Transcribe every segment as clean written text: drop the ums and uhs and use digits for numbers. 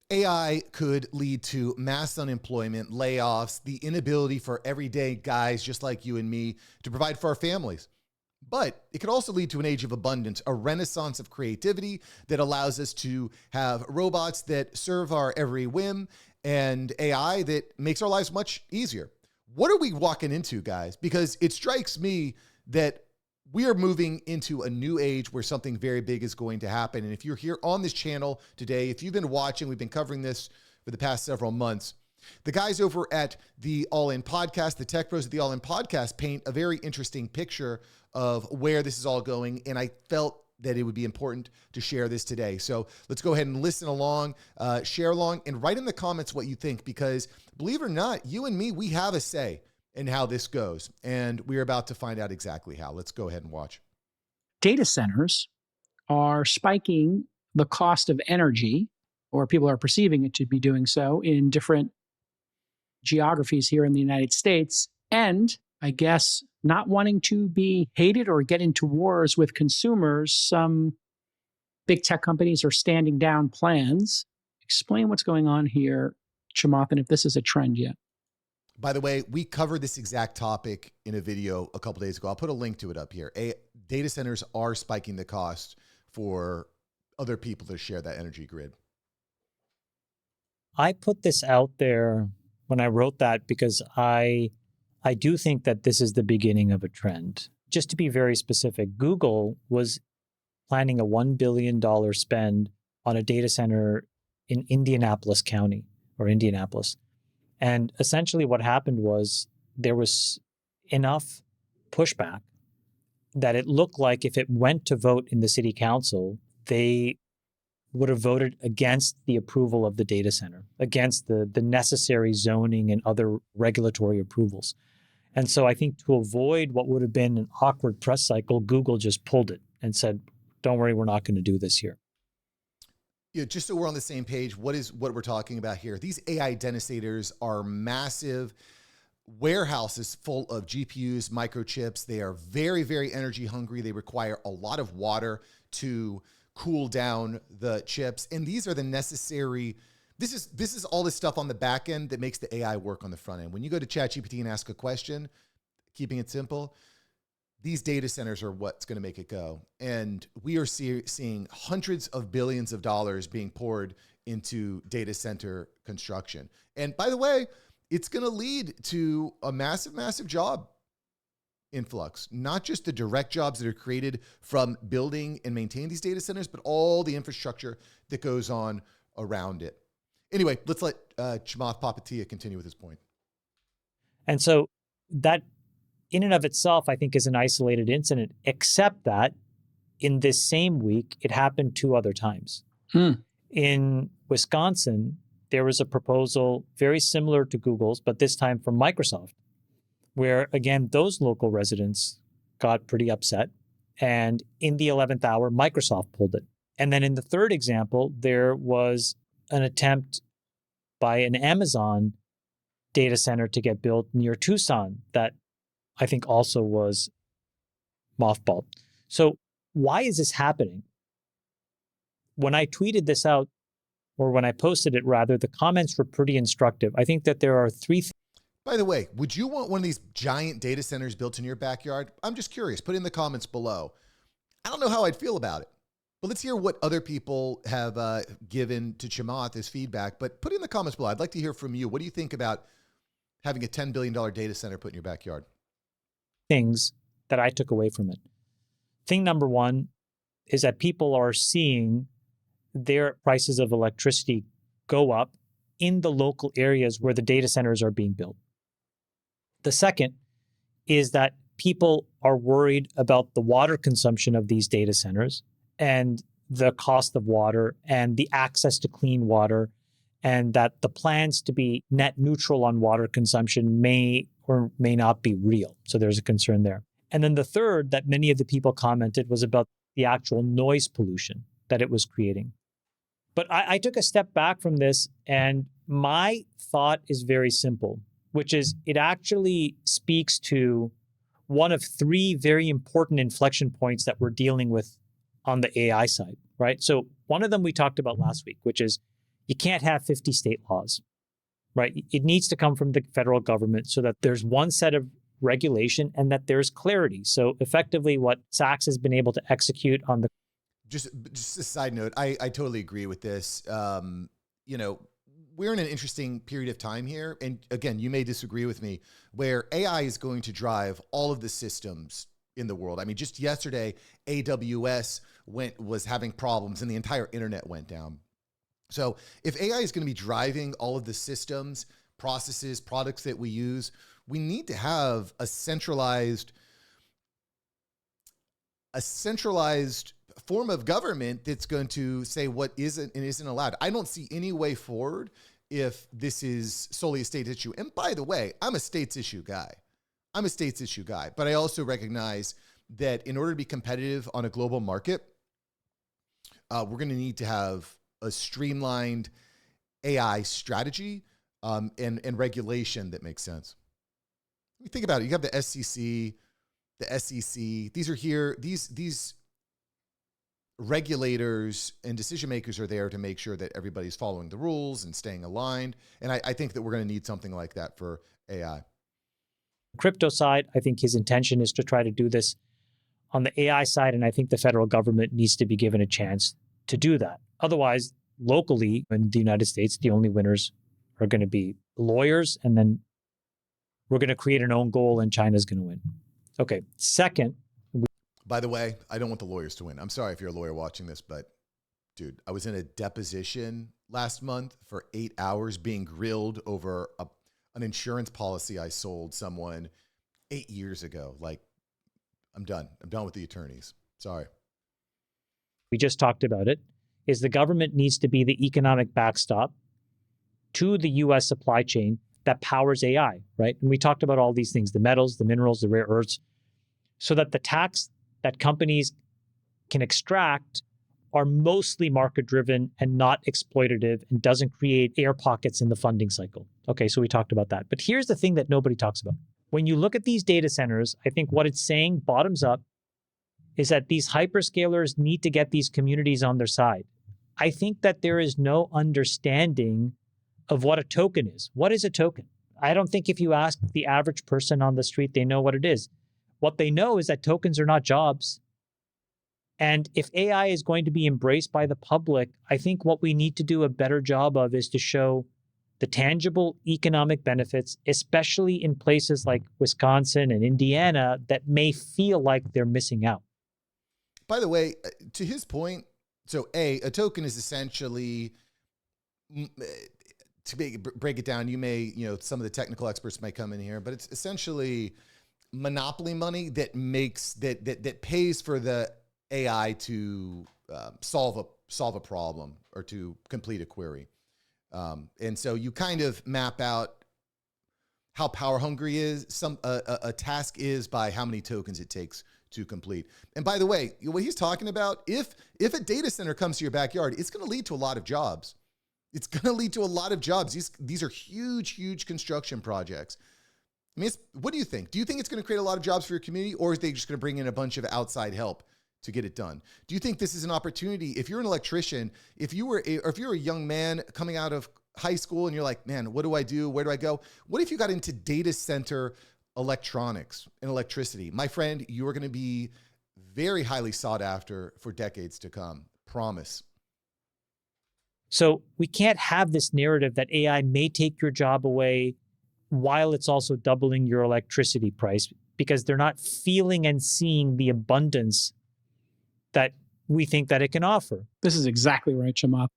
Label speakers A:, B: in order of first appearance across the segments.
A: AI could lead to mass unemployment, layoffs, the inability for everyday guys just like you and me to provide for our families. But it could also lead to an age of abundance, a renaissance of creativity that allows us to have robots that serve our every whim and AI that makes our lives much easier. What are we walking into, guys? Because it strikes me that we are moving into a new age where something very big is going to happen. And if you're here on this channel today, if you've been watching, we've been covering this for the past several months. The guys over at the All In Podcast, the tech pros at the All In Podcast, paint a very interesting picture of where this is all going. And I felt that it would be important to share this today. So let's go ahead and listen along, share along, and write in the comments what you think, because believe it or not, you and me, we have a say in how this goes. And we're about to find out exactly how. Let's go ahead and watch.
B: Data centers are spiking the cost of energy, or people are perceiving it to be doing so, in different geographies here in the United States. And I guess not wanting to be hated or get into wars with consumers, some big tech companies are standing down plans. Explain what's going on here, Chamath, and if this is a trend yet.
A: By the way, we covered this exact topic in a video a couple days ago. I'll put a link to it up here. Data centers are spiking the cost for other people to share that energy grid.
C: I put this out there when I wrote that because I do think that this is the beginning of a trend. Just to be very specific, Google was planning a $1 billion spend on a data center in Indianapolis County, or Indianapolis. And essentially what happened was there was enough pushback that it looked like if it went to vote in the city council, they would have voted against the approval of the data center, against the necessary zoning and other regulatory approvals. And so I think to avoid what would have been an awkward press cycle, Google just pulled it and said, don't worry, we're not going to do this here.
A: Yeah, just so we're on the same page, what we're talking about here? These AI densitators are massive warehouses full of GPUs, microchips. They are very, very energy hungry. They require a lot of water to cool down the chips. And these are the necessary, this is all the stuff on the back end that makes the AI work on the front end. When you go to ChatGPT and ask a question, keeping it simple, these data centers are what's going to make it go. And we are seeing hundreds of billions of dollars being poured into data center construction. And by the way, it's going to lead to a massive, massive job influx, not just the direct jobs that are created from building and maintaining these data centers, but all the infrastructure that goes on around it. Anyway, let's let Chamath Palihapitiya continue with his point.
C: And so that in and of itself, I think, is an isolated incident, except that in this same week, it happened 2 other times. In Wisconsin, there was a proposal very similar to Google's, but this time from Microsoft, where, again, those local residents got pretty upset. And in the 11th hour, Microsoft pulled it. And then in the third example, there was an attempt by an Amazon data center to get built near Tucson that I think also was mothballed. So why is this happening? When I tweeted this out, or when I posted it rather, the comments were pretty instructive. I think that there are 3 things.
A: By the way, would you want one of these giant data centers built in your backyard? I'm just curious. Put in the comments below. I don't know how I'd feel about it, but let's hear what other people have given to Chamath as feedback. But put in the comments below. I'd like to hear from you. What do you think about having a $10 billion data center put in your backyard?
C: Things that I took away from it. Thing number 1 is that people are seeing their prices of electricity go up in the local areas where the data centers are being built. The second is that people are worried about the water consumption of these data centers and the cost of water and the access to clean water, and that the plans to be net neutral on water consumption may or may not be real. So there's a concern there. And then the third that many of the people commented was about the actual noise pollution that it was creating. But I took a step back from this, and my thought is very simple, which is it actually speaks to one of 3 very important inflection points that we're dealing with on the AI side, right? So one of them we talked about last week, which is You can't have 50 state laws, right? It needs to come from the federal government so that there's one set of regulation and that there's clarity. So effectively what Sachs has been able to execute on the...
A: Just a side note, I totally agree with this. You know, we're in an interesting period of time here. And again, you may disagree with me, where AI is going to drive all of the systems in the world. I mean, just yesterday, AWS was having problems and the entire internet went down. So if AI is going to be driving all of the systems, processes, products that we use, we need to have a centralized form of government that's going to say what isn't and isn't allowed. I don't see any way forward if this is solely a state issue. And by the way, I'm a states issue guy, but I also recognize that in order to be competitive on a global market, we're going to need to have a streamlined AI strategy and regulation that makes sense. You think about it. You have the SEC, the SEC. These are here. These regulators and decision makers are there to make sure that everybody's following the rules and staying aligned. And I think that we're going to need something like that for AI.
C: Crypto side, I think his intention is to try to do this on the AI side, and I think the federal government needs to be given a chance to do that. Otherwise, locally in the United States, the only winners are going to be lawyers, and then we're going to create an own goal and China's going to win. Okay, second.
A: By the way, I don't want the lawyers to win. I'm sorry if you're a lawyer watching this, but dude, I was in a deposition last month for 8 hours being grilled over an insurance policy I sold someone 8 years ago. Like, I'm done. I'm done with the attorneys. Sorry.
C: We just talked about it, is the government needs to be the economic backstop to the US supply chain that powers AI, right? And we talked about all these things, the metals, the minerals, the rare earths, so that the tax that companies can extract are mostly market-driven and not exploitative and doesn't create air pockets in the funding cycle. Okay, so we talked about that. But here's the thing that nobody talks about. When you look at these data centers, I think what it's saying bottoms up is that these hyperscalers need to get these communities on their side. I think that there is no understanding of what a token is. What is a token? I don't think if you ask the average person on the street, they know what it is. What they know is that tokens are not jobs. And if AI is going to be embraced by the public, I think what we need to do a better job of is to show the tangible economic benefits, especially in places like Wisconsin and Indiana that may feel like they're missing out.
A: By the way, to his point, so a token is essentially, to break it down, some of the technical experts might come in here, but it's essentially monopoly money that pays for the AI to solve a problem or to complete a query. And so you kind of map out how power hungry a task is by how many tokens it takes to complete. And by the way, what he's talking about, if a data center comes to your backyard, it's going to lead to a lot of jobs. These are huge construction projects. I mean, what do you think? Do you think it's going to create a lot of jobs for your community, or are they just going to bring in a bunch of outside help to get it done? Do you think this is an opportunity? If you're an electrician, if you're a young man coming out of high school and you're like, man, what do I do? Where do I go? What if you got into data center electronics and electricity? My friend, you are going to be very highly sought after for decades to come. Promise.
C: So we can't have this narrative that AI may take your job away while it's also doubling your electricity price, because they're not feeling and seeing the abundance that we think that it can offer.
B: This is exactly right, Chamath.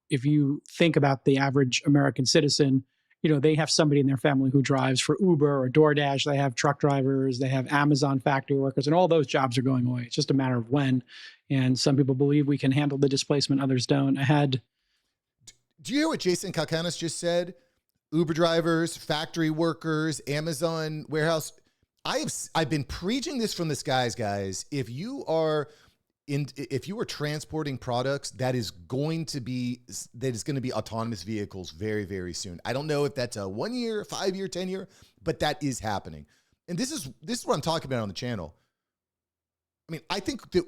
B: If you think about the average American citizen, they have somebody in their family who drives for Uber or DoorDash. They have truck drivers, they have Amazon factory workers, and all those jobs are going away. It's just a matter of when. And some people believe we can handle the displacement, others don't.
A: Do you hear what Jason Calcanis just said? Uber drivers, factory workers, Amazon warehouse. I've been preaching this from the skies, guys. If you are transporting products, that is going to be autonomous vehicles very, very soon. I don't know if that's a 1 year, 5 year, 10 year, but that is happening. And this is what I'm talking about on the channel. I mean, I think that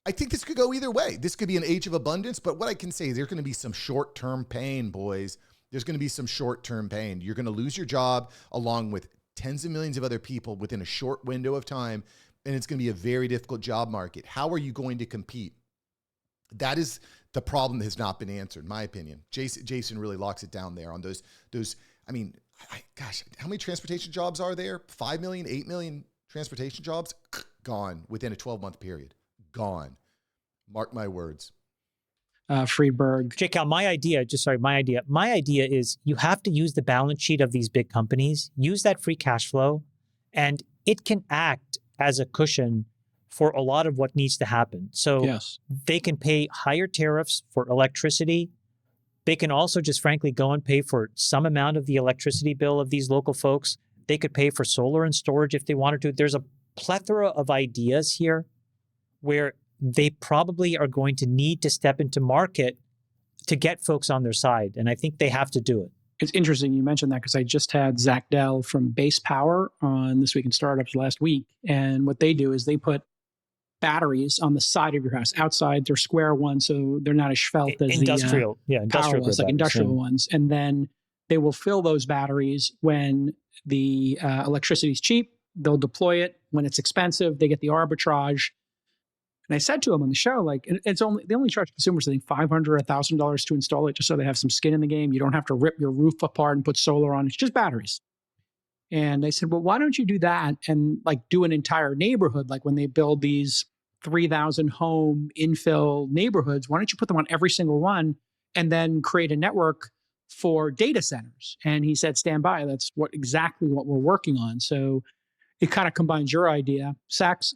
A: I think this could go either way. This could be an age of abundance, but what I can say is there's going to be some short-term pain, boys. There's going to be some short-term pain. You're going to lose your job along with tens of millions of other people within a short window of time, and it's going to be a very difficult job market. How are you going to compete? That is the problem that has not been answered, in my opinion. Jason really locks it down there on those. I mean, gosh, how many transportation jobs are there? 5 million, 8 million transportation jobs? Gone within a 12-month period. Gone. Mark my words.
B: Friedberg.
C: Cal, my idea is you have to use the balance sheet of these big companies, use that free cash flow, and it can act as a cushion for a lot of what needs to happen. So
B: yes,
C: they can pay higher tariffs for electricity. They can also just frankly go and pay for some amount of the electricity bill of these local folks. They could pay for solar and storage if they wanted to. There's a plethora of ideas here where they probably are going to need to step into market to get folks on their side. And I think they have to do it.
B: It's interesting you mentioned that because I just had Zach Dell from Base Power on This Week in Startups last week. And what they do is they put batteries on the side of your house, outside their square ones, so they're not as svelte as
C: industrial
B: ones, like industrial ones. And then they will fill those batteries when the electricity is cheap. They'll deploy it when it's expensive. They get the arbitrage. And I said to him on the show, like, they only charge consumers, I think, $500 or $1,000 to install it, just so they have some skin in the game. You don't have to rip your roof apart and put solar on. It's just batteries. And I said, well, why don't you do that and like do an entire neighborhood? Like when they build these 3,000 home infill neighborhoods, why don't you put them on every single one and then create a network for data centers? And he said, stand by. That's exactly what we're working on. So it kind of combines your idea. Sachs,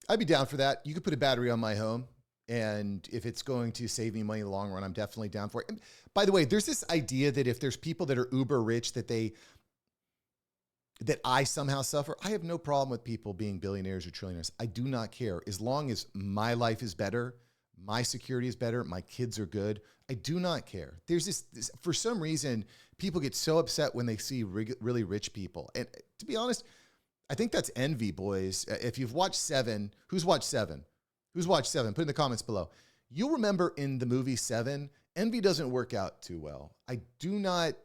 A: I'd be down for that. You could put a battery on my home, and if it's going to save me money in the long run, I'm definitely down for it. And by the way, there's this idea that if there's people that are uber rich, that I somehow suffer. I have no problem with people being billionaires or trillionaires. I do not care. As long as my life is better, my security is better, my kids are good, I do not care. There's this for some reason, people get so upset when they see really rich people. And to be honest, I think that's envy, boys. If you've watched Seven, who's watched Seven? Who's watched Seven? Put in the comments below. You'll remember in the movie Seven, envy doesn't work out too well. I don't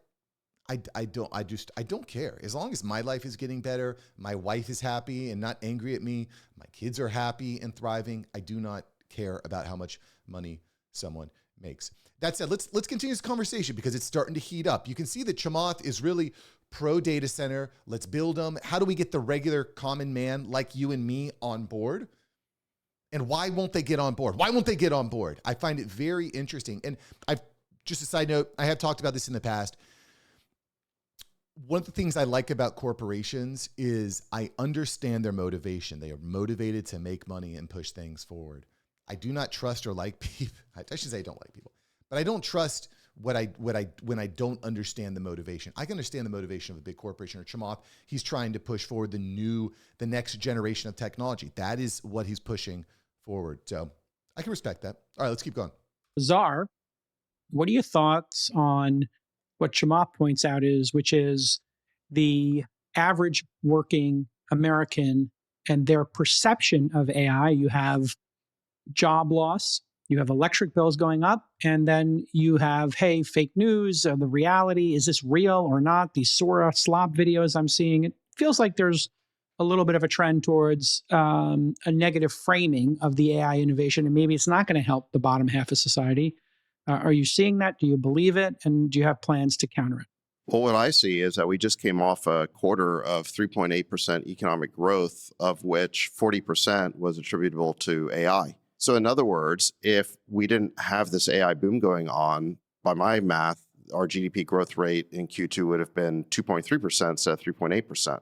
A: care. As long as my life is getting better, my wife is happy and not angry at me, my kids are happy and thriving, I do not care about how much money someone makes. That said, let's continue this conversation because it's starting to heat up. You can see that Chamath is really pro data center. Let's build them. How do we get the regular common man like you and me on board? And why won't they get on board? Why won't they get on board? I find it very interesting. And just a side note, I have talked about this in the past. One of the things I like about corporations is I understand their motivation. They are motivated to make money and push things forward. I do not trust or like people. I should say I don't like people, but I don't trust when I don't understand the motivation. I can understand the motivation of a big corporation or Chamath. He's trying to push forward the next generation of technology. That is what he's pushing forward. So I can respect that. All right, let's keep going.
B: Czar, what are your thoughts on what Chamath points out which is the average working American and their perception of AI? You have job loss, you have electric bills going up, and then you have, hey, fake news, the reality, is this real or not? These Sora slop videos I'm seeing, it feels like there's a little bit of a trend towards a negative framing of the AI innovation, and maybe it's not going to help the bottom half of society. Are you seeing that? Do you believe it? And do you have plans to counter it?
D: Well, what I see is that we just came off a quarter of 3.8% economic growth, of which 40% was attributable to AI. So in other words, if we didn't have this AI boom going on, by my math, our GDP growth rate in Q2 would have been 2.3% instead of 3.8%.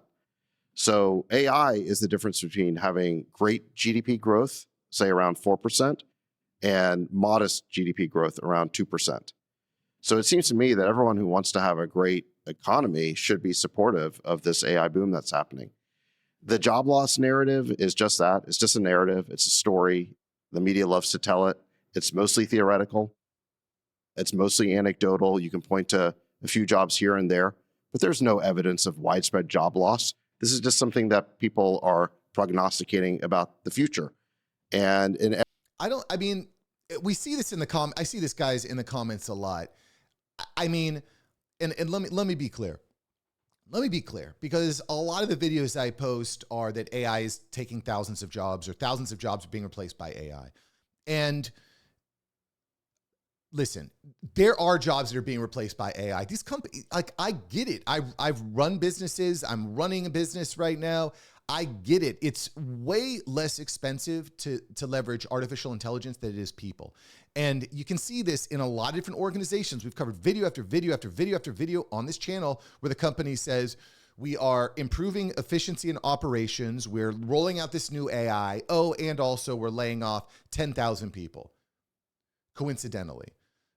D: So AI is the difference between having great GDP growth, say around 4%, and modest GDP growth around 2%. So it seems to me that everyone who wants to have a great economy should be supportive of this AI boom that's happening. The job loss narrative is just that. It's just a narrative. It's a story. The media loves to tell it. It's mostly theoretical. It's mostly anecdotal. You can point to a few jobs here and there, but there's no evidence of widespread job loss. This is just something that people are prognosticating about the future. And
A: I mean, we see this in the I see this, guys, in the comments a lot. I mean, and let me be clear. Let me be clear, because a lot of the videos I post are that AI is taking thousands of jobs, or thousands of jobs are being replaced by AI. And listen, there are jobs that are being replaced by AI. These companies, like, I get it. I've run businesses. I'm running a business right now. I get it. It's way less expensive to leverage artificial intelligence than it is people. And you can see this in a lot of different organizations. We've covered video after video after video after video on this channel where the company says, we are improving efficiency in operations. We're rolling out this new AI. Oh, and also we're laying off 10,000 people. Coincidentally.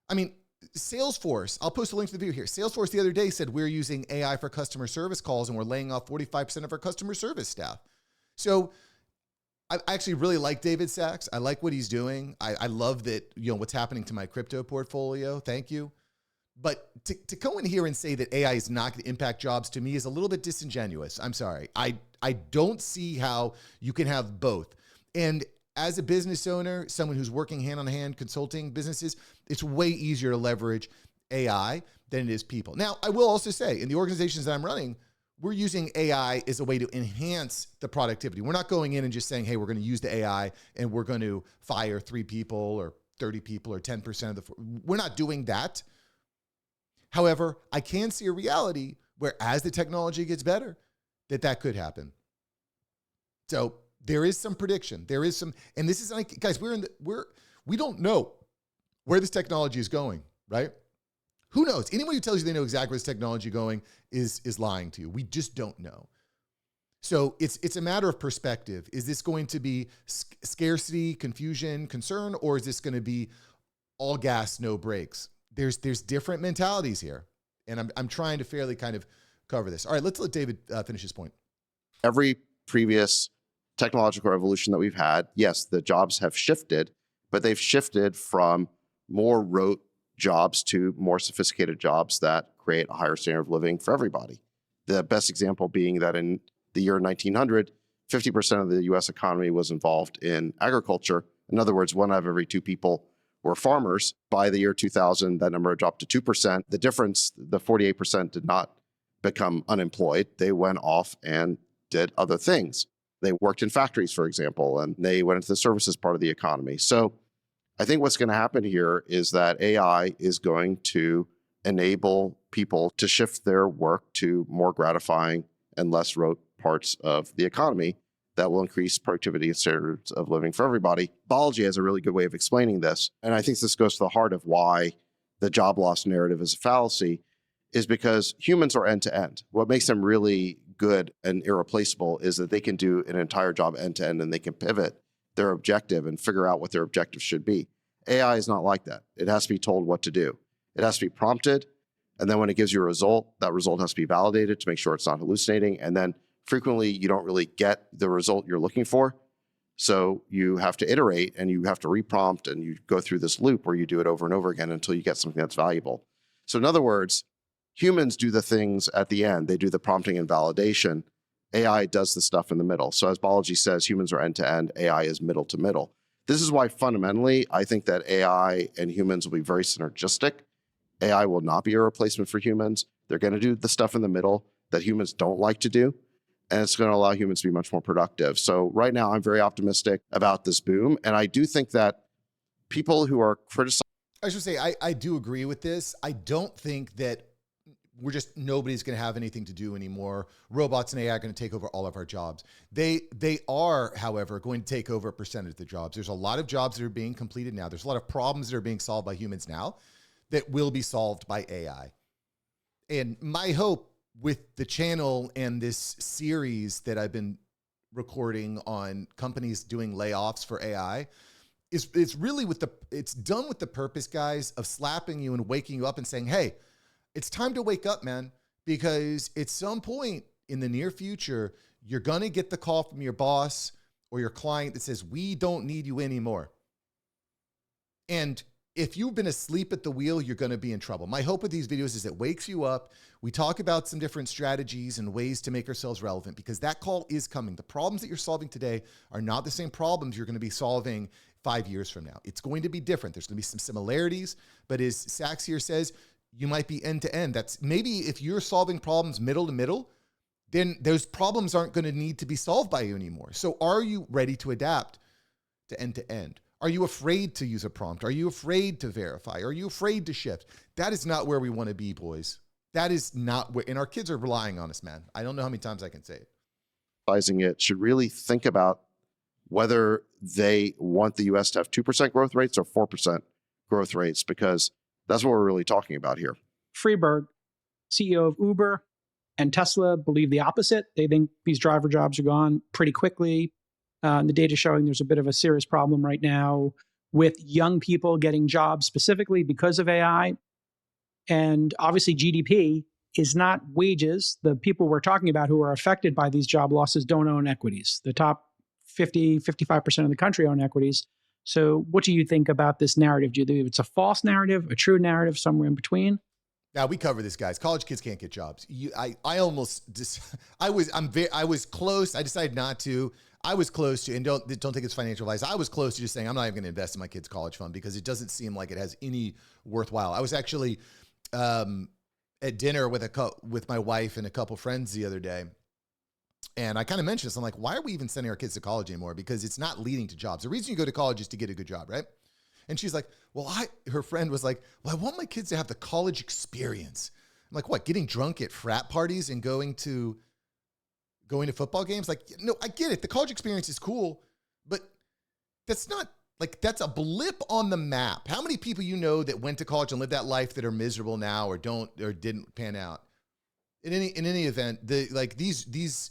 A: I mean, Salesforce, I'll post a link to the video here. Salesforce the other day said we're using AI for customer service calls and we're laying off 45% of our customer service staff. So I actually really like David Sachs. I like what he's doing. I love that, what's happening to my crypto portfolio. Thank you. But to go in here and say that AI is not going to impact jobs, to me, is a little bit disingenuous. I'm sorry. I don't see how you can have both. And as a business owner, someone who's working hand-on-hand consulting businesses, it's way easier to leverage AI than it is people. Now, I will also say, in the organizations that I'm running, we're using AI as a way to enhance the productivity. We're not going in and just saying, hey, we're going to use the AI and we're going to fire 3 people or 30 people or 10% of the... We're not doing that. However, I can see a reality where as the technology gets better, that could happen. So there is some prediction. There is some, and this is like, guys, we don't know where this technology is going, right? Who knows? Anyone who tells you they know exactly where this technology is going is lying to you. We just don't know. So it's a matter of perspective. Is this going to be scarcity, confusion, concern, or is this going to be all gas, no brakes? There's different mentalities here, and I'm trying to fairly kind of cover this. All right, let's let David finish his point.
D: Every previous technological revolution that we've had, yes, the jobs have shifted, but they've shifted from more rote jobs to more sophisticated jobs that create a higher standard of living for everybody. The best example being that in the year 1900, 50% of the US economy was involved in agriculture. In other words, 1 out of every 2 people were farmers. By the year 2000, that number dropped to 2%. The difference, the 48% did not become unemployed. They went off and did other things. They worked in factories, for example, and they went into the services part of the economy. So I think what's going to happen here is that AI is going to enable people to shift their work to more gratifying and less rote parts of the economy that will increase productivity and standards of living for everybody. Biology has a really good way of explaining this. And I think this goes to the heart of why the job loss narrative is a fallacy, is because humans are end to end. What makes them really good and irreplaceable is that they can do an entire job end to end and they can pivot their objective and figure out what their objective should be. AI is not like that. It has to be told what to do. It has to be prompted. And then when it gives you a result, that result has to be validated to make sure it's not hallucinating. And then frequently you don't really get the result you're looking for. So you have to iterate and you have to reprompt and you go through this loop where you do it over and over again until you get something that's valuable. So in other words, humans do the things at the end. They do the prompting and validation. AI does the stuff in the middle. So as biology says, humans are end to end, AI is middle to middle. This is why fundamentally, I think that AI and humans will be very synergistic. AI will not be a replacement for humans. They're going to do the stuff in the middle that humans don't like to do. And it's going to allow humans to be much more productive. So right now, I'm very optimistic about this boom. And I do think that people who are criticizing...
A: I should say, I do agree with this. I don't think that nobody's going to have anything to do anymore. Robots and AI are going to take over all of our jobs. They are, however, going to take over a percentage of the jobs. There's a lot of jobs that are being completed now. There's a lot of problems that are being solved by humans now that will be solved by AI. And my hope with the channel and this series that I've been recording on companies doing layoffs for AI is it's really it's done with the purpose, guys, of slapping you and waking you up and saying, hey, it's time to wake up, man, because at some point in the near future, you're going to get the call from your boss or your client that says, we don't need you anymore. And if you've been asleep at the wheel, you're going to be in trouble. My hope with these videos is it wakes you up. We talk about some different strategies and ways to make ourselves relevant because that call is coming. The problems that you're solving today are not the same problems you're going to be solving 5 years from now. It's going to be different. There's going to be some similarities, but as Sachs here says, you might be end to end. That's maybe if you're solving problems middle to middle, then those problems aren't going to need to be solved by you anymore. So are you ready to adapt to end? Are you afraid to use a prompt? Are you afraid to verify? Are you afraid to shift? That is not where we want to be, boys. That is not where, and our kids are relying on us, man. I don't know how many times I can say it.
D: It should really think about whether they want the US to have 2% growth rates or 4% growth rates, because that's what we're really talking about here.
B: Friedberg, CEO of Uber and Tesla, believe the opposite. They think these driver jobs are gone pretty quickly. The data showing there's a bit of a serious problem right now with young people getting jobs specifically because of AI. And obviously GDP is not wages. The people we're talking about who are affected by these job losses don't own equities. The top 50, 55% of the country own equities. So what do you think about this narrative? Do you think it's a false narrative, a true narrative, somewhere in between?
A: Now we cover this, guys. College kids can't get jobs. I was close. I decided not to. I was close to, and don't take it's financial advice. I was close to just saying I'm not even going to invest in my kid's college fund because it doesn't seem like it has any worthwhile. I was actually at dinner with my wife and a couple friends the other day, and I kind of mentioned this. I'm like, why are we even sending our kids to college anymore? Because it's not leading to jobs. The reason you go to college is to get a good job, right? And she's like, well, her friend was like, well, I want my kids to have the college experience. I'm like, what, getting drunk at frat parties and going to football games? Like, no, I get it. The college experience is cool, but that's not like, that's a blip on the map. How many people you know that went to college and lived that life that are miserable now or didn't pan out? In any event, these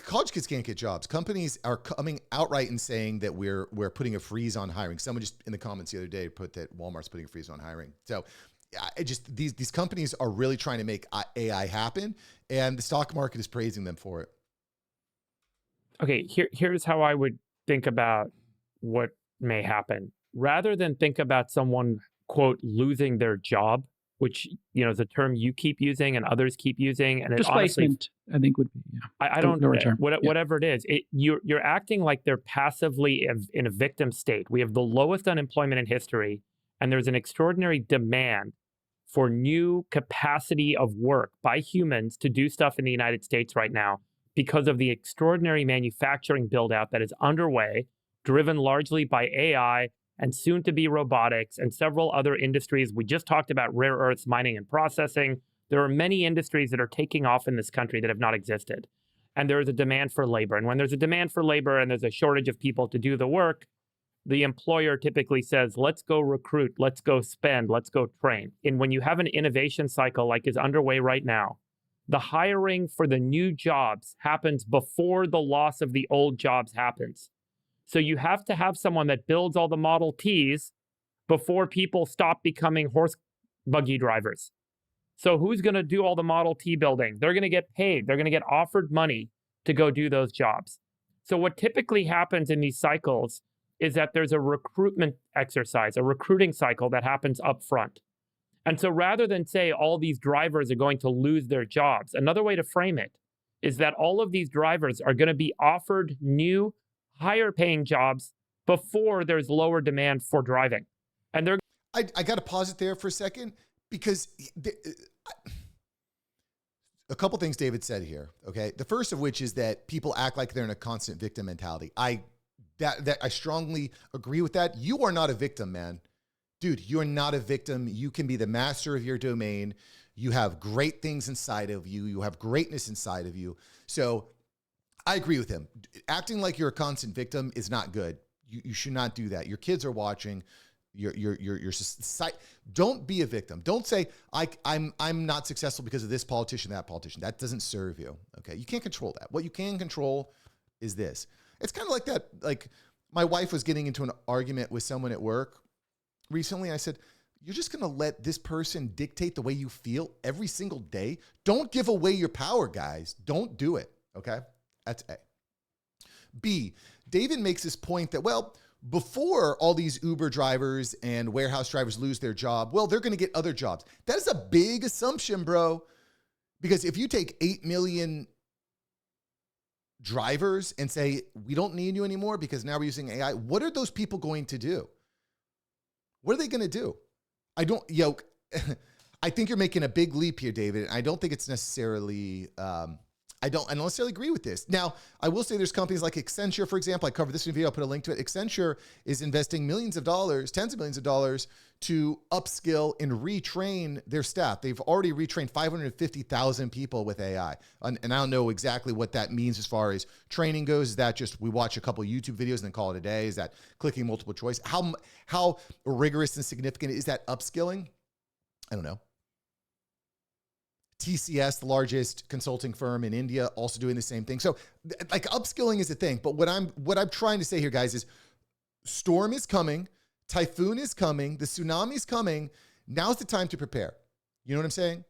A: college kids can't get jobs. Companies are coming outright and saying that we're putting a freeze on hiring. Someone just in the comments the other day put that Walmart's putting a freeze on hiring. So these companies are really trying to make AI happen, and the stock market is praising them for it.
C: Okay, here's how I would think about what may happen. Rather than think about someone, quote, losing their job, which, is a term you keep using and others keep using. And
B: Displacement, I think would be, yeah.
C: I don't know, whatever it is. You're acting like they're passively in a victim state. We have the lowest unemployment in history, and there's an extraordinary demand for new capacity of work by humans to do stuff in the United States right now because of the extraordinary manufacturing build out that is underway, driven largely by AI and soon to be robotics and several other industries. We just talked about rare earths mining and processing. There are many industries that are taking off in this country that have not existed. And there is a demand for labor. And when there's a demand for labor and there's a shortage of people to do the work, the employer typically says, let's go recruit, let's go spend, let's go train. And when you have an innovation cycle like is underway right now, the hiring for the new jobs happens before the loss of the old jobs happens. So you have to have someone that builds all the Model Ts before people stop becoming horse buggy drivers. So who's going to do all the Model T building? They're going to get paid. They're going to get offered money to go do those jobs. So what typically happens in these cycles is that there's a recruitment exercise, a recruiting cycle that happens up front. And so rather than say all these drivers are going to lose their jobs, another way to frame it is that all of these drivers are going to be offered new, higher paying jobs before there's lower demand for driving. And they're
A: I got to pause it there for a second because a couple things David said here. Okay. The first of which is that people act like they're in a constant victim mentality. I strongly agree with that. You are not a victim, man. Dude, you're not a victim. You can be the master of your domain. You have great things inside of you. You have greatness inside of you. So I agree with him. Acting like you're a constant victim is not good. You should not do that. Your kids are watching. Don't be a victim. Don't say I'm not successful because of this politician, that politician. That doesn't serve you. Okay, you can't control that. What you can control is this. It's kind of like that. Like my wife was getting into an argument with someone at work recently. I said, you're just going to let this person dictate the way you feel every single day? Don't give away your power, guys. Don't do it. Okay. That's A. B, David makes this point that, well, before all these Uber drivers and warehouse drivers lose their job, well, they're going to get other jobs. That is a big assumption, bro. Because if you take 8 million drivers and say, we don't need you anymore because now we're using AI, what are those people going to do? What are they going to do? I think you're making a big leap here, David. I don't think it's necessarily, I don't necessarily agree with this. Now, I will say there's companies like Accenture, for example. I covered this in a video. I'll put a link to it. Accenture is investing millions of dollars, tens of millions of dollars to upskill and retrain their staff. They've already retrained 550,000 people with AI. And I don't know exactly what that means as far as training goes. Is that just we watch a couple of YouTube videos and then call it a day? Is that clicking multiple choice? How rigorous and significant is that upskilling? I don't know. TCS, the largest consulting firm in India, also doing the same thing. So like upskilling is a thing, but what I'm trying to say here, guys, is storm is coming, typhoon is coming, the tsunami is coming. Now's the time to prepare. You know what I'm saying?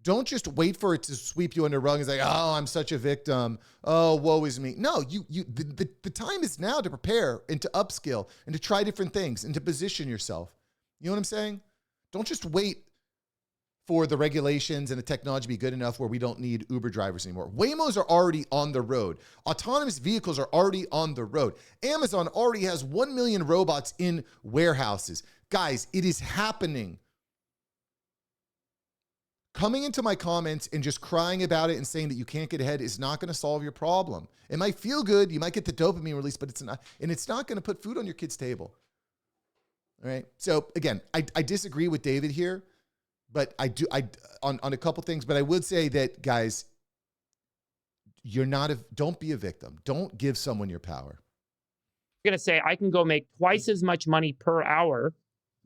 A: Don't just wait for it to sweep you under the rug and say, oh, I'm such a victim. Oh, woe is me. No, the time is now to prepare and to upskill and to try different things and to position yourself. You know what I'm saying? Don't just wait for the regulations and the technology to be good enough where we don't need Uber drivers anymore. Waymos are already on the road. Autonomous vehicles are already on the road. Amazon already has 1 million robots in warehouses. Guys, it is happening. Coming into my comments and just crying about it and saying that you can't get ahead is not going to solve your problem. It might feel good. You might get the dopamine release, but it's not going to put food on your kid's table. All right. So again, I disagree with David here. But on a couple things, but I would say that, guys, don't be a victim. Don't give someone your power.
E: I'm going to say I can go make twice as much money per hour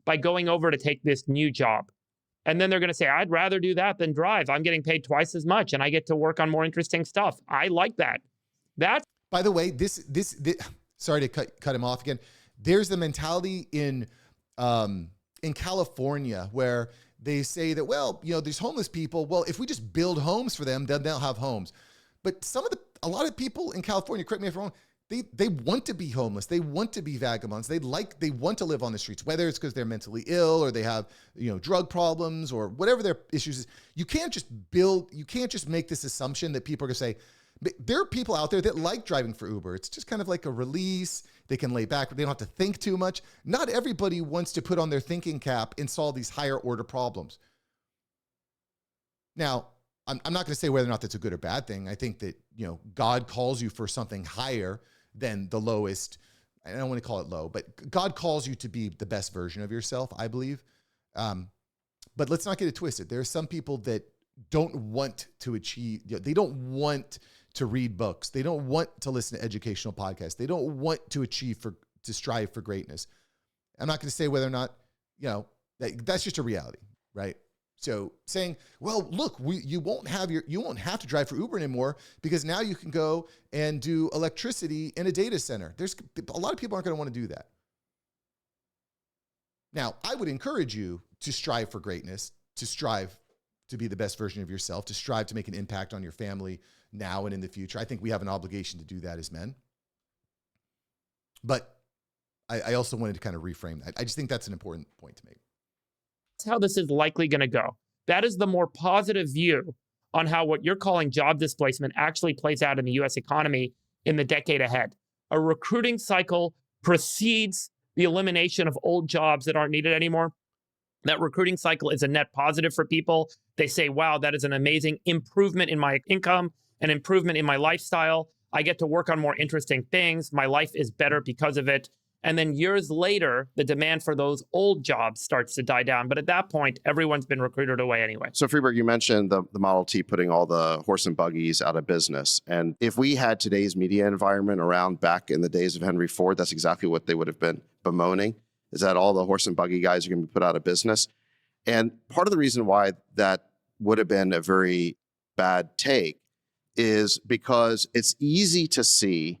E: by going over to take this new job. And then they're going to say, I'd rather do that than drive. I'm getting paid twice as much and I get to work on more interesting stuff. I like that.
A: By the way, this sorry to cut him off again. There's the mentality in California where they say that, well, there's homeless people. Well, if we just build homes for them, then they'll have homes. But a lot of people in California, correct me if I'm wrong, they want to be homeless. They want to be vagabonds. They want to live on the streets, whether it's because they're mentally ill or they have, drug problems or whatever their issues is. You can't just make this assumption that people are going to say, there are people out there that like driving for Uber. It's just kind of like a release. They can lay back. They don't have to think too much. Not everybody wants to put on their thinking cap and solve these higher order problems. Now, I'm not going to say whether or not that's a good or bad thing. I think that, God calls you for something higher than the lowest. I don't want to call it low, but God calls you to be the best version of yourself, I believe. But let's not get it twisted. There are some people that don't want to achieve, they don't want to read books. They don't want to listen to educational podcasts. They don't want to to strive for greatness. I'm not going to say whether or not, that's just a reality, right? So saying, well, look, you won't have to drive for Uber anymore because now you can go and do electricity in a data center. There's a lot of people aren't going to want to do that. Now, I would encourage you to strive for greatness, to strive to be the best version of yourself, to strive to make an impact on your family now and in the future. I think we have an obligation to do that as men. But I also wanted to kind of reframe that. I just think that's an important point to make.
E: That's how this is likely going to go. That is the more positive view on how what you're calling job displacement actually plays out in the U.S. economy in the decade ahead. A recruiting cycle precedes the elimination of old jobs that aren't needed anymore. That recruiting cycle is a net positive for people. They say, wow, that is an amazing improvement in my income, an improvement in my lifestyle. I get to work on more interesting things. My life is better because of it. And then years later, the demand for those old jobs starts to die down. But at that point, everyone's been recruited away anyway.
D: So Friedberg, you mentioned the Model T putting all the horse and buggies out of business. And if we had today's media environment around back in the days of Henry Ford, that's exactly what they would have been bemoaning, is that all the horse and buggy guys are going to be put out of business. And part of the reason why that would have been a very bad take is because it's easy to see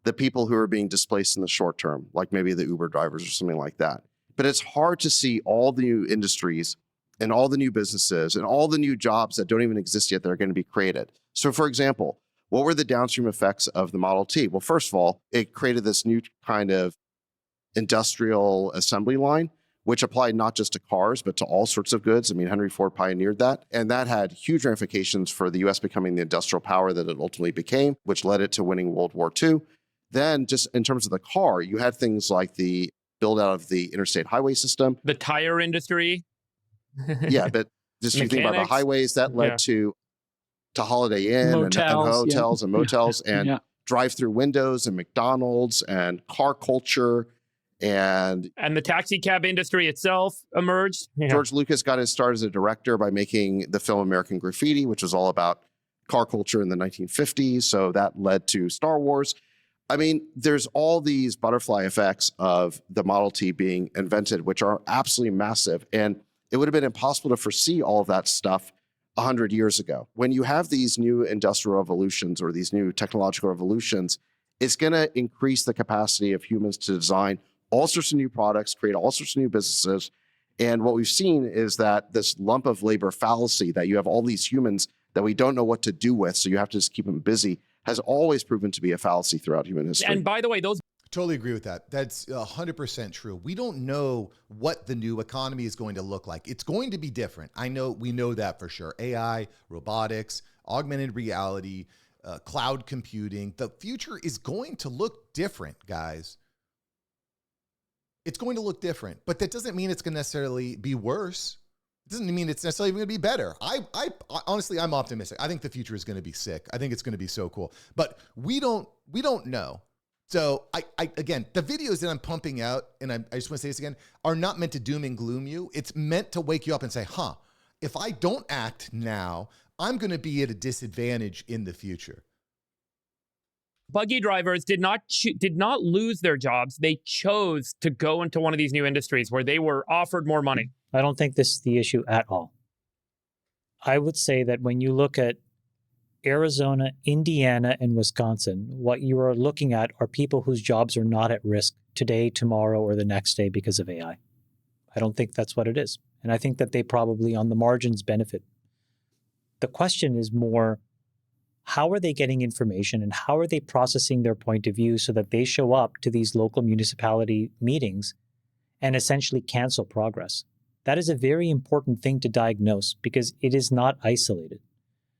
D: the people who are being displaced in the short term, like maybe the Uber drivers or something like that. But it's hard to see all the new industries and all the new businesses and all the new jobs that don't even exist yet that are going to be created. So for example, what were the downstream effects of the Model T? Well, first of all, it created this new kind of industrial assembly line which applied not just to cars, but to all sorts of goods. I mean, Henry Ford pioneered that. And that had huge ramifications for the US becoming the industrial power that it ultimately became, which led it to winning World War II. Then just in terms of the car, you had things like the build out of the interstate highway system.
E: The tire industry.
D: Yeah, but just you think about the highways, that led to Holiday Inn and hotels and motels and drive-through windows and McDonald's and car culture. And
E: the taxi cab industry itself emerged.
D: George Lucas got his start as a director by making the film American Graffiti, which was all about car culture in the 1950s. So that led to Star Wars. I mean, there's all these butterfly effects of the Model T being invented, which are absolutely massive. And it would have been impossible to foresee all of that stuff 100 years ago. When you have these new industrial revolutions or these new technological revolutions, it's going to increase the capacity of humans to design all sorts of new products, create all sorts of new businesses. And what we've seen is that this lump of labor fallacy, that you have all these humans that we don't know what to do with, so you have to just keep them busy, has always proven to be a fallacy throughout human history.
E: And by the way, those...
A: Totally agree with that. That's 100% true. We don't know what the new economy is going to look like. It's going to be different. We know that for sure. AI, robotics, augmented reality, cloud computing. The future is going to look different, guys. It's going to look different, but that doesn't mean it's going to necessarily be worse. It doesn't mean it's necessarily going to be better. I honestly, I'm optimistic. I think the future is going to be sick. I think it's going to be so cool, but we don't know. So again, the videos that I'm pumping out, and I just want to say this again, are not meant to doom and gloom you. It's meant to wake you up and say, if I don't act now, I'm going to be at a disadvantage in the future.
E: Buggy drivers did not lose their jobs. They chose to go into one of these new industries where they were offered more money.
C: I don't think this is the issue at all. I would say that when you look at Arizona, Indiana, and Wisconsin, what you are looking at are people whose jobs are not at risk today, tomorrow, or the next day because of AI. I don't think that's what it is. And I think that they probably on the margins benefit. The question is more, how are they getting information and how are they processing their point of view so that they show up to these local municipality meetings and essentially cancel progress? That is a very important thing to diagnose because it is not isolated.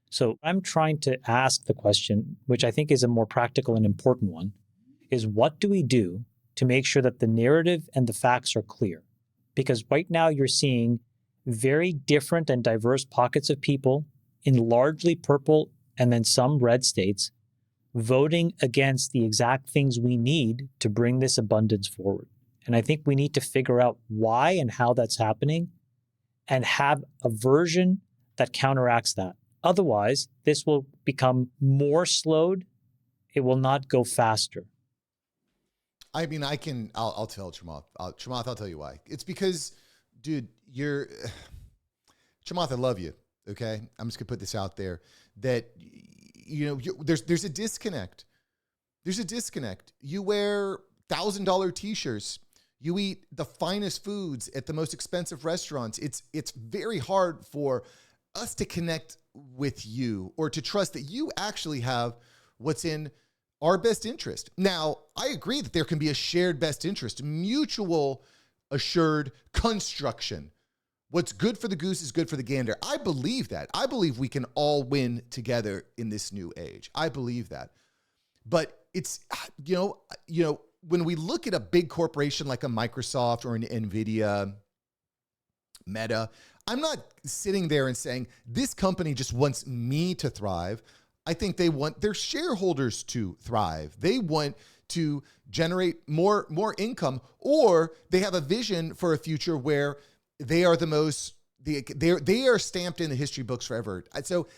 C: So I'm trying to ask the question, which I think is a more practical and important one, is what do we do to make sure that the narrative and the facts are clear? Because right now you're seeing very different and diverse pockets of people in largely purple and then some red states voting against the exact things we need to bring this abundance forward. And I think we need to figure out why and how that's happening and have a version that counteracts that. Otherwise, this will become more slowed. It will not go faster.
A: I mean, I'll tell Chamath. Chamath, I'll tell you why. It's because, dude, Chamath, I love you. Okay. I'm just gonna put this out there that, there's a disconnect. There's a disconnect. You wear $1,000 t-shirts. You eat the finest foods at the most expensive restaurants. It's very hard for us to connect with you or to trust that you actually have what's in our best interest. Now, I agree that there can be a shared best interest, mutual assured construction. What's good for the goose is good for the gander. I believe that. I believe we can all win together in this new age. I believe that. But it's, when we look at a big corporation like a Microsoft or an NVIDIA, Meta, I'm not sitting there and saying this company just wants me to thrive. I think they want their shareholders to thrive. They want to generate more income, or they have a vision for a future where they are they are stamped in the history books forever. So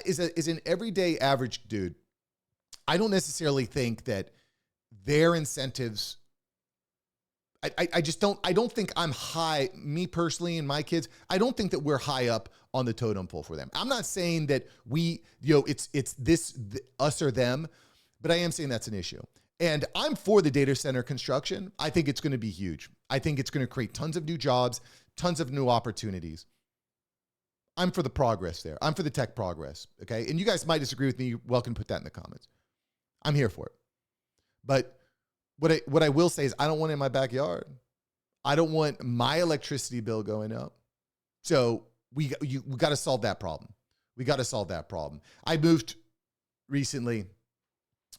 A: as an everyday average dude, I don't necessarily think that their incentives, I don't think I'm high, me personally and my kids, I don't think that we're high up on the totem pole for them. I'm not saying that it's us or them, but I am saying that's an issue. And I'm for the data center construction. I think it's going to be huge. I think it's going to create tons of new jobs, tons of new opportunities. I'm for the progress there. I'm for the tech progress. Okay. And you guys might disagree with me. You're welcome to put that in the comments. I'm here for it. But what I will say is I don't want it in my backyard. I don't want my electricity bill going up. So we got to solve that problem. We got to solve that problem. I moved recently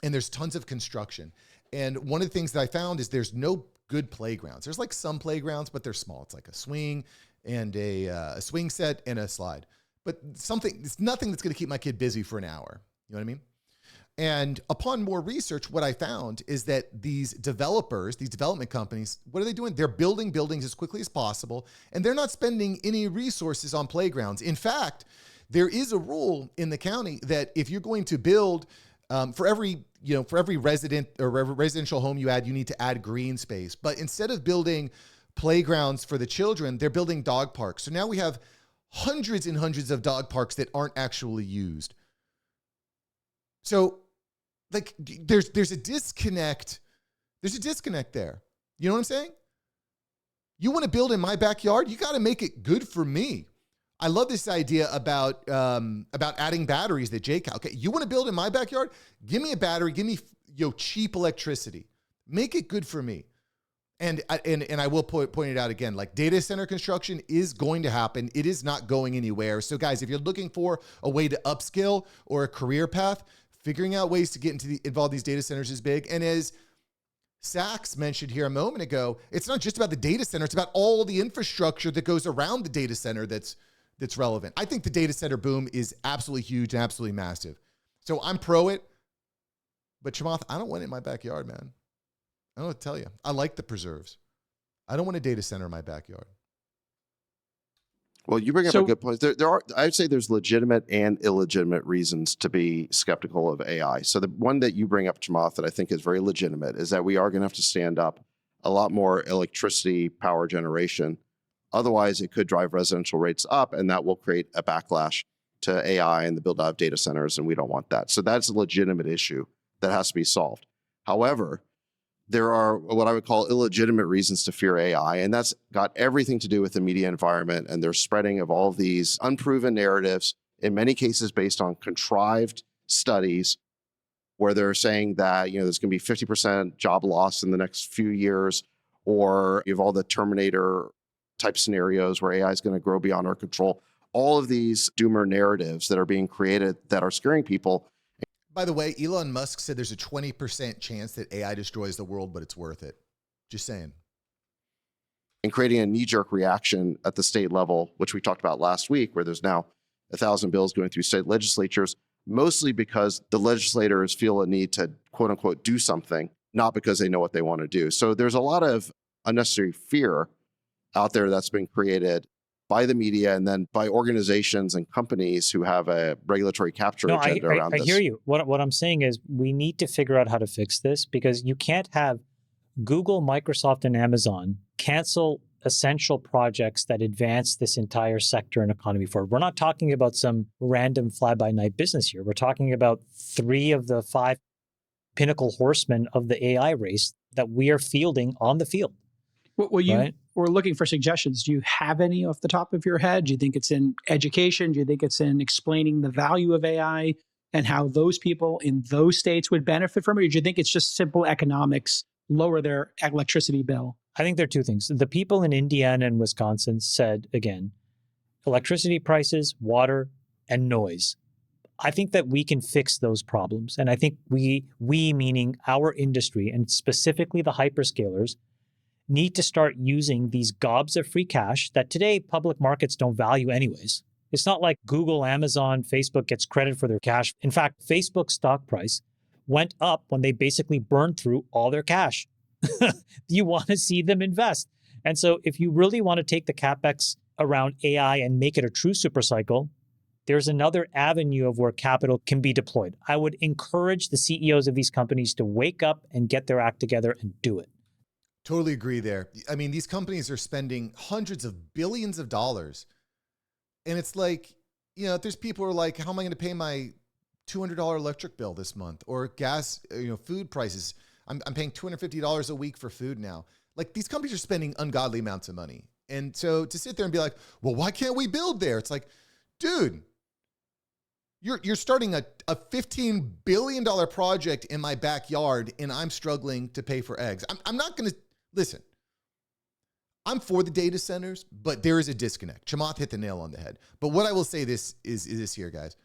A: and there's tons of construction. And one of the things that I found is there's no good playgrounds. There's like some playgrounds, but they're small. It's like a swing and a swing set and a slide. But it's nothing that's going to keep my kid busy for an hour. You know what I mean? And upon more research, what I found is that these developers, these development companies, what are they doing? They're building buildings as quickly as possible, and they're not spending any resources on playgrounds. In fact, there is a rule in the county that if you're going to build for every resident or every residential home you add, you need to add green space. But instead of building playgrounds for the children, they're building dog parks. So now we have hundreds and hundreds of dog parks that aren't actually used. So like there's a disconnect. There's a disconnect there. You know what I'm saying? You want to build in my backyard? You got to make it good for me. I love this idea about adding batteries that Jake. Okay, you want to build in my backyard? Give me a battery. Give me cheap electricity. Make it good for me. And I will point it out again. Like data center construction is going to happen. It is not going anywhere. So guys, if you're looking for a way to upskill or a career path, figuring out ways to get involved in these data centers is big. And as Sachs mentioned here a moment ago, it's not just about the data center. It's about all the infrastructure that goes around the data center that's relevant. I think the data center boom is absolutely huge and absolutely massive. So I'm pro it. But Chamath, I don't want it in my backyard, man. I don't know what to tell you. I like the preserves. I don't want a data center in my backyard.
D: Well, you bring up a good point. There are, I'd say there's legitimate and illegitimate reasons to be skeptical of AI. So the one that you bring up, Chamath, that I think is very legitimate is that we are going to have to stand up a lot more electricity power generation. Otherwise, it could drive residential rates up, and that will create a backlash to AI and the build out of data centers, and we don't want that. So that's a legitimate issue that has to be solved. However, there are what I would call illegitimate reasons to fear AI, and that's got everything to do with the media environment and their spreading of all of these unproven narratives, in many cases based on contrived studies, where they're saying that there's going to be 50% job loss in the next few years, or you have all the Terminator type scenarios where AI is going to grow beyond our control. All of these doomer narratives that are being created that are scaring people.
A: By the way, Elon Musk said there's a 20% chance that AI destroys the world, but it's worth it. Just saying.
D: And creating a knee-jerk reaction at the state level, which we talked about last week, where there's now 1,000 bills going through state legislatures, mostly because the legislators feel a need to, quote unquote, do something, not because they know what they want to do. So there's a lot of unnecessary fear out there that's been created by the media and then by organizations and companies who have a regulatory capture agenda around this.
C: I hear you. What I'm saying is we need to figure out how to fix this, because you can't have Google, Microsoft, and Amazon cancel essential projects that advance this entire sector and economy forward. We're not talking about some random fly-by-night business here. We're talking about 3 of the 5 pinnacle horsemen of the AI race that we are fielding on the field.
B: Well, we're looking for suggestions. Do you have any off the top of your head? Do you think it's in education? Do you think it's in explaining the value of AI and how those people in those states would benefit from it? Or do you think it's just simple economics, lower their electricity bill?
C: I think there are 2 things. The people in Indiana and Wisconsin said, again, electricity prices, water, and noise. I think that we can fix those problems. And I think we meaning our industry, and specifically the hyperscalers, need to start using these gobs of free cash that today public markets don't value anyways. It's not like Google, Amazon, Facebook gets credit for their cash. In fact, Facebook's stock price went up when they basically burned through all their cash. You want to see them invest. And so if you really want to take the CapEx around AI and make it a true super cycle, there's another avenue of where capital can be deployed. I would encourage the CEOs of these companies to wake up and get their act together and do it.
A: Totally agree there. I mean, these companies are spending hundreds of billions of dollars. And it's like, there's people who are like, how am I going to pay my $200 electric bill this month? Or gas, food prices. I'm paying $250 a week for food now. Like, these companies are spending ungodly amounts of money. And so to sit there and be like, well, why can't we build there? It's like, dude, you're starting a $15 billion project in my backyard and I'm struggling to pay for eggs. I'm not going to, listen, I'm for the data centers, but there is a disconnect. Chamath hit the nail on the head. But what I will say is this here, guys.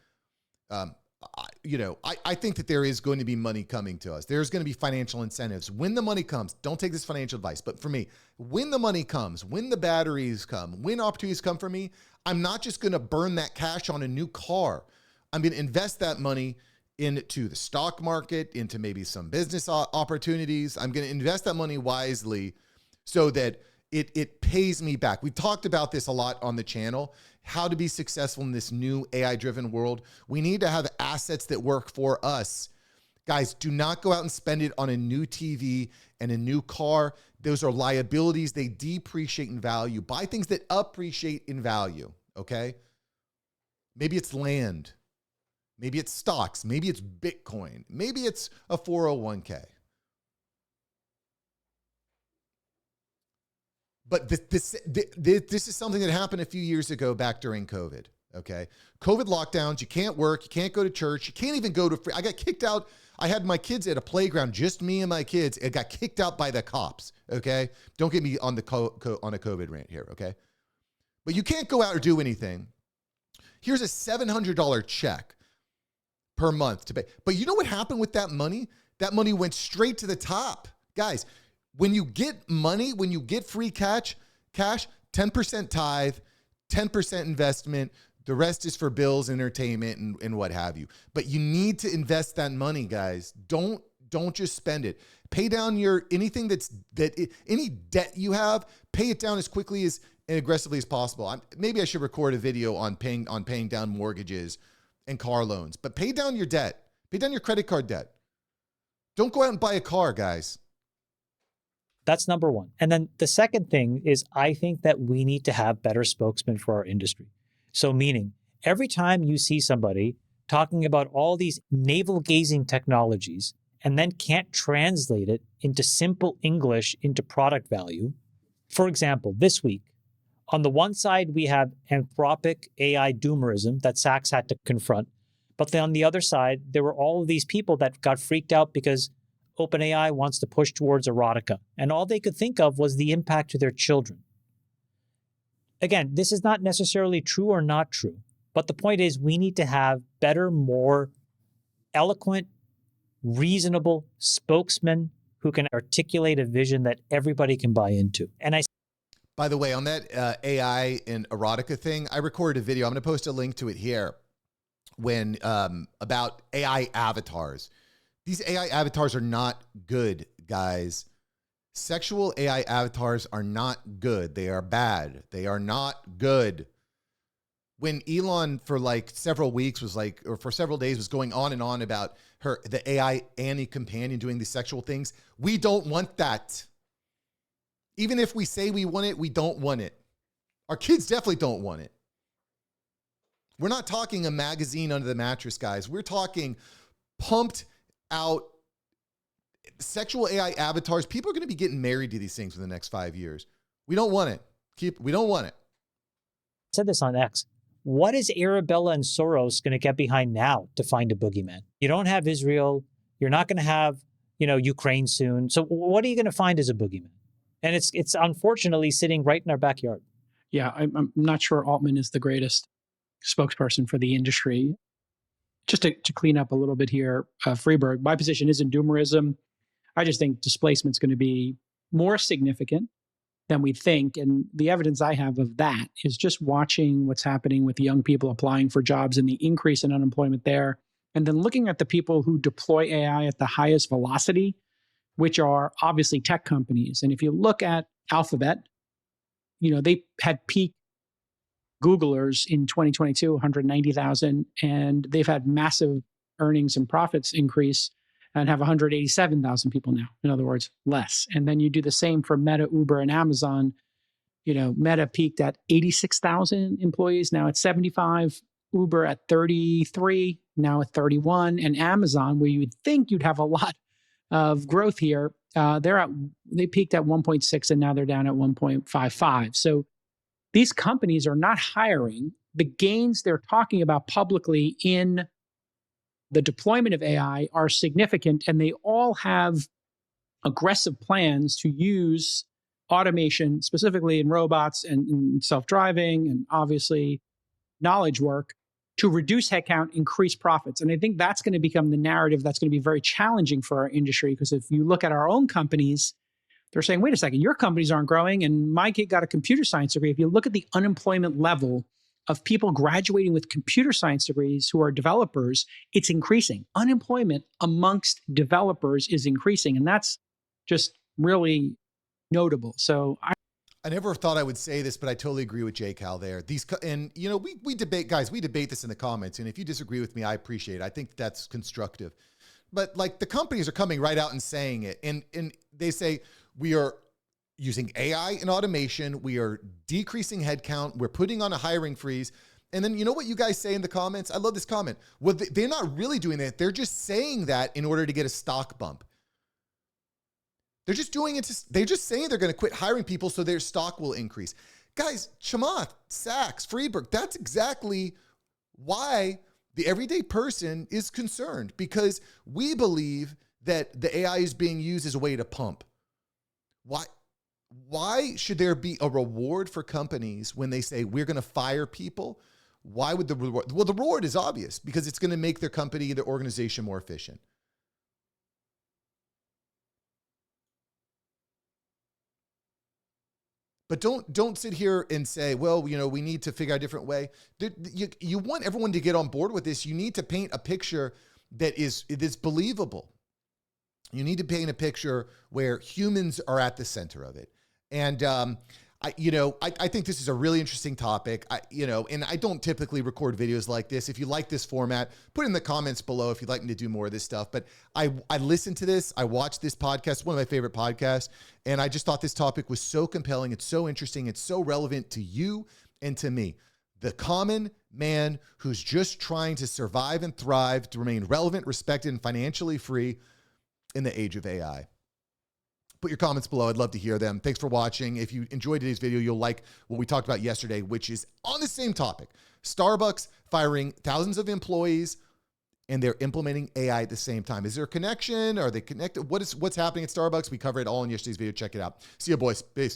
A: I think that there is going to be money coming to us. There's going to be financial incentives. When the money comes, don't take this financial advice, but for me, when the money comes, when the batteries come, when opportunities come for me, I'm not just going to burn that cash on a new car. I'm going to invest that money into the stock market, into maybe some business opportunities. I'm going to invest that money wisely so that it pays me back. We've talked about this a lot on the channel, how to be successful in this new AI-driven world. We need to have assets that work for us. Guys, do not go out and spend it on a new TV and a new car. Those are liabilities. They depreciate in value. Buy things that appreciate in value, okay? Maybe it's land. Maybe it's stocks. Maybe it's Bitcoin. Maybe it's a 401k. But this is something that happened a few years ago back during COVID, okay? COVID lockdowns, you can't work, you can't go to church, you can't even go to I got kicked out. I had my kids at a playground, just me and my kids. It got kicked out by the cops, okay? Don't get me on the on a COVID rant here, okay? But you can't go out or do anything. Here's a $700 check per month to pay. But you know what happened with that money? That money went straight to the top. Guys, when you get money, when you get free cash, 10% tithe, 10% investment, the rest is for bills, entertainment, and what have you. But you need to invest that money, guys. Don't just spend it. Pay down any debt you have, pay it down as quickly as and aggressively as possible. Maybe I should record a video on paying down mortgages and car loans, but pay down your debt. Pay down your credit card debt. Don't go out and buy a car, guys.
C: That's number one. And then the second thing is I think that we need to have better spokesmen for our industry. So meaning every time you see somebody talking about all these navel-gazing technologies and then can't translate it into simple English into product value. For example, this week, on the one side, we have Anthropic AI Doomerism that Sachs had to confront. But then on the other side, there were all of these people that got freaked out because OpenAI wants to push towards erotica. And all they could think of was the impact to their children. Again, this is not necessarily true or not true. But the point is we need to have better, more eloquent, reasonable spokesmen who can articulate a vision that everybody can buy into. And
A: by the way, on that AI and erotica thing, I recorded a video. I'm going to post a link to it here when about AI avatars. These AI avatars are not good, guys. Sexual AI avatars are not good. They are bad. They are not good. When Elon for like several weeks was like, or for several days was going on and on about the AI Annie companion doing these sexual things, we don't want that. Even if we say we want it, we don't want it. Our kids definitely don't want it. We're not talking a magazine under the mattress, guys. We're talking pumped out sexual AI avatars. People are going to be getting married to these things in the next 5 years. We don't want it. We don't want it.
C: I said this on X. What is Arabella and Soros going to get behind now to find a boogeyman? You don't have Israel. You're not going to have, Ukraine soon. So what are you going to find as a boogeyman? And it's unfortunately sitting right in our backyard.
B: Yeah, I'm not sure Altman is the greatest spokesperson for the industry. Just to clean up a little bit here, Friedberg, my position isn't doomerism. I just think displacement is going to be more significant than we think. And the evidence I have of that is just watching what's happening with young people applying for jobs and the increase in unemployment there. And then looking at the people who deploy AI at the highest velocity, which are obviously tech companies. And if you look at Alphabet, they had peak Googlers in 2022, 190,000, and they've had massive earnings and profits increase and have 187,000 people now. In other words, less. And then you do the same for Meta, Uber, and Amazon. Meta peaked at 86,000 employees. Now it's 75. Uber at 33, now at 31. And Amazon, where you would think you'd have a lot of growth here, they peaked at 1.6 and now they're down at 1.55. So these companies are not hiring. The gains they're talking about publicly in the deployment of AI are significant, and they all have aggressive plans to use automation, specifically in robots and self-driving and obviously knowledge work, to reduce headcount, increase profits. And I think that's going to become the narrative that's going to be very challenging for our industry, because if you look at our own companies, they're saying, wait a second, your companies aren't growing and my kid got a computer science degree. If you look at the unemployment level of people graduating with computer science degrees who are developers, it's increasing. Unemployment amongst developers is increasing. And that's just really notable. So
A: I never thought I would say this, but I totally agree with Jay Cal there. And you know, we debate, guys, we debate this in the comments. And if you disagree with me, I appreciate it. I think that's constructive. But like the companies are coming right out and saying it. And they say, we are using AI and automation. We are decreasing headcount. We're putting on a hiring freeze. And then you know what you guys say in the comments? I love this comment. Well, they're not really doing that. They're just saying that in order to get a stock bump. They're just doing it. They're just saying they're going to quit hiring people so their stock will increase. Guys, Chamath, Sachs, Friedberg, that's exactly why the everyday person is concerned, because we believe that the AI is being used as a way to pump. Why should there be a reward for companies when they say we're going to fire people? Why would the reward? Well, the reward is obvious, because it's going to make their company, their organization more efficient. But don't sit here and say, well, you know, we need to figure out a different way. You want everyone to get on board with this. You need to paint a picture that is believable. You need to paint a picture where humans are at the center of it. And I think this is a really interesting topic. And I don't typically record videos like this. If you like this format, put in the comments below if you'd like me to do more of this stuff. But I listened to this. I watched this podcast, one of my favorite podcasts, and I just thought this topic was so compelling. It's so interesting. It's so relevant to you and to me. The common man who's just trying to survive and thrive, to remain relevant, respected, and financially free in the age of AI. Put your comments below. I'd love to hear them. Thanks for watching. If you enjoyed today's video, you'll like what we talked about yesterday, which is on the same topic. Starbucks firing thousands of employees, and they're implementing AI at the same time. Is there a connection? Are they connected? What's happening at Starbucks? We covered it all in yesterday's video. Check it out. See you, boys. Peace.